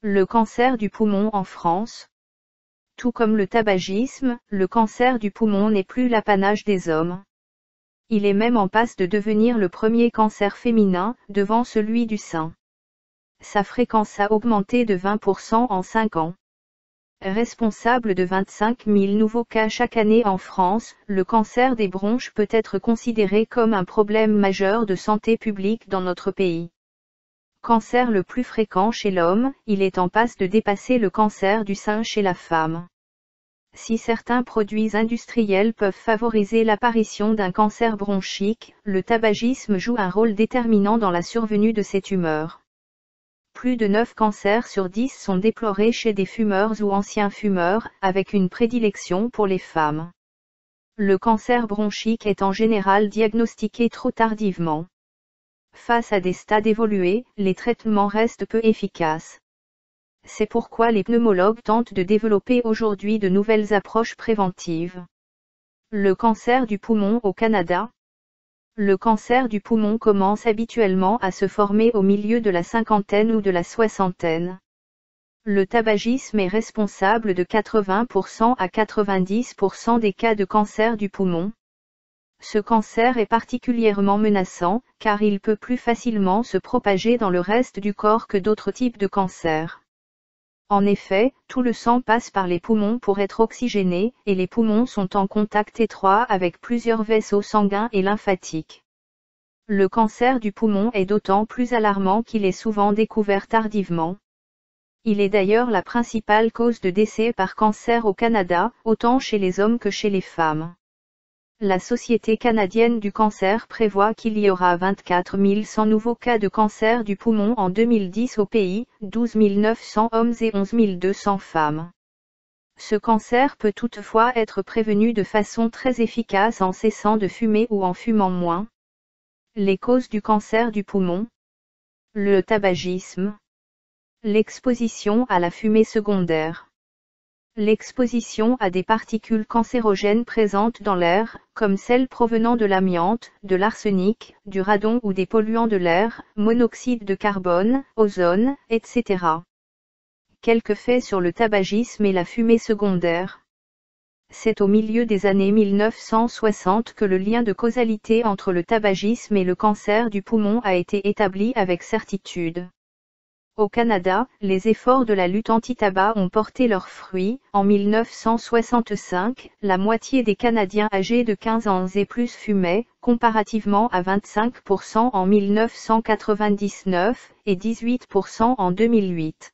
Le cancer du poumon en France. Tout comme le tabagisme, le cancer du poumon n'est plus l'apanage des hommes. Il est même en passe de devenir le premier cancer féminin, devant celui du sein. Sa fréquence a augmenté de 20% en 5 ans. Responsable de 25 000 nouveaux cas chaque année en France, le cancer des bronches peut être considéré comme un problème majeur de santé publique dans notre pays. Cancer le plus fréquent chez l'homme, il est en passe de dépasser le cancer du sein chez la femme. Si certains produits industriels peuvent favoriser l'apparition d'un cancer bronchique, le tabagisme joue un rôle déterminant dans la survenue de ces tumeurs. Plus de 9 cancers sur 10 sont déplorés chez des fumeurs ou anciens fumeurs, avec une prédilection pour les femmes. Le cancer bronchique est en général diagnostiqué trop tardivement. Face à des stades évolués, les traitements restent peu efficaces. C'est pourquoi les pneumologues tentent de développer aujourd'hui de nouvelles approches préventives. Le cancer du poumon au Canada. Le cancer du poumon commence habituellement à se former au milieu de la cinquantaine ou de la soixantaine. Le tabagisme est responsable de 80% à 90% des cas de cancer du poumon. Ce cancer est particulièrement menaçant, car il peut plus facilement se propager dans le reste du corps que d'autres types de cancers. En effet, tout le sang passe par les poumons pour être oxygéné, et les poumons sont en contact étroit avec plusieurs vaisseaux sanguins et lymphatiques. Le cancer du poumon est d'autant plus alarmant qu'il est souvent découvert tardivement. Il est d'ailleurs la principale cause de décès par cancer au Canada, autant chez les hommes que chez les femmes. La Société canadienne du cancer prévoit qu'il y aura 24 100 nouveaux cas de cancer du poumon en 2010 au pays, 12 900 hommes et 11 200 femmes. Ce cancer peut toutefois être prévenu de façon très efficace en cessant de fumer ou en fumant moins. Les causes du cancer du poumon. Le tabagisme. L'exposition à la fumée secondaire. L'exposition à des particules cancérogènes présentes dans l'air, comme celles provenant de l'amiante, de l'arsenic, du radon ou des polluants de l'air, monoxyde de carbone, ozone, etc. Quelques faits sur le tabagisme et la fumée secondaire. C'est au milieu des années 1960 que le lien de causalité entre le tabagisme et le cancer du poumon a été établi avec certitude. Au Canada, les efforts de la lutte anti-tabac ont porté leurs fruits. En 1965, la moitié des Canadiens âgés de 15 ans et plus fumaient, comparativement à 25% en 1999 et 18% en 2008.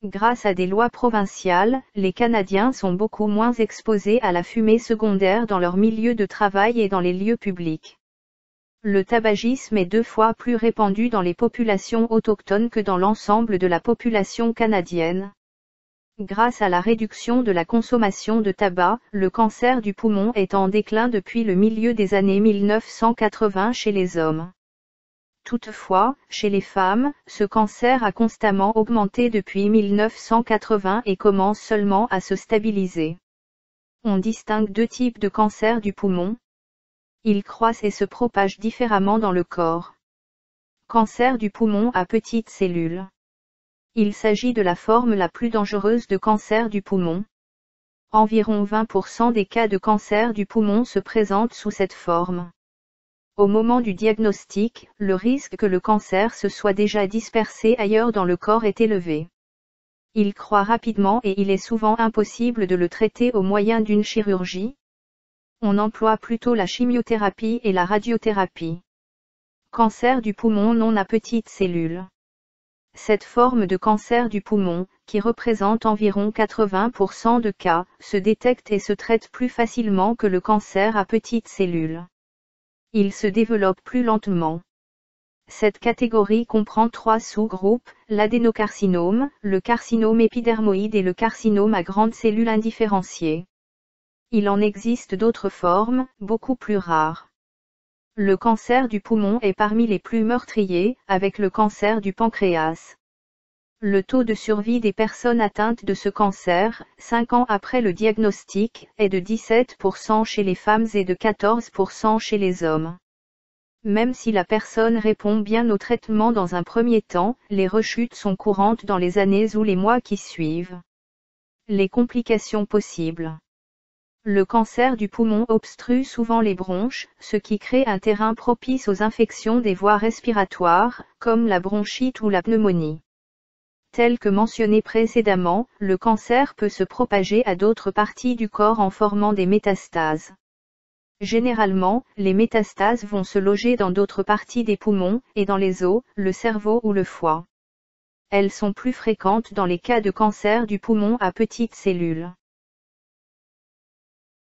Grâce à des lois provinciales, les Canadiens sont beaucoup moins exposés à la fumée secondaire dans leur milieu de travail et dans les lieux publics. Le tabagisme est 2 fois plus répandu dans les populations autochtones que dans l'ensemble de la population canadienne. Grâce à la réduction de la consommation de tabac, le cancer du poumon est en déclin depuis le milieu des années 1980 chez les hommes. Toutefois, chez les femmes, ce cancer a constamment augmenté depuis 1980 et commence seulement à se stabiliser. On distingue 2 types de cancer du poumon. Ils croissent et se propagent différemment dans le corps. Cancer du poumon à petites cellules. Il s'agit de la forme la plus dangereuse de cancer du poumon. Environ 20% des cas de cancer du poumon se présentent sous cette forme. Au moment du diagnostic, le risque que le cancer se soit déjà dispersé ailleurs dans le corps est élevé. Il croît rapidement et il est souvent impossible de le traiter au moyen d'une chirurgie. On emploie plutôt la chimiothérapie et la radiothérapie. Cancer du poumon non à petites cellules. Cette forme de cancer du poumon, qui représente environ 80% de cas, se détecte et se traite plus facilement que le cancer à petites cellules. Il se développe plus lentement. Cette catégorie comprend 3 sous-groupes, l'adénocarcinome, le carcinome épidermoïde et le carcinome à grandes cellules indifférenciées. Il en existe d'autres formes, beaucoup plus rares. Le cancer du poumon est parmi les plus meurtriers, avec le cancer du pancréas. Le taux de survie des personnes atteintes de ce cancer, 5 ans après le diagnostic, est de 17% chez les femmes et de 14% chez les hommes. Même si la personne répond bien au traitement dans un premier temps, les rechutes sont courantes dans les années ou les mois qui suivent. Les complications possibles. Le cancer du poumon obstrue souvent les bronches, ce qui crée un terrain propice aux infections des voies respiratoires, comme la bronchite ou la pneumonie. Tel que mentionné précédemment, le cancer peut se propager à d'autres parties du corps en formant des métastases. Généralement, les métastases vont se loger dans d'autres parties des poumons, et dans les os, le cerveau ou le foie. Elles sont plus fréquentes dans les cas de cancer du poumon à petites cellules.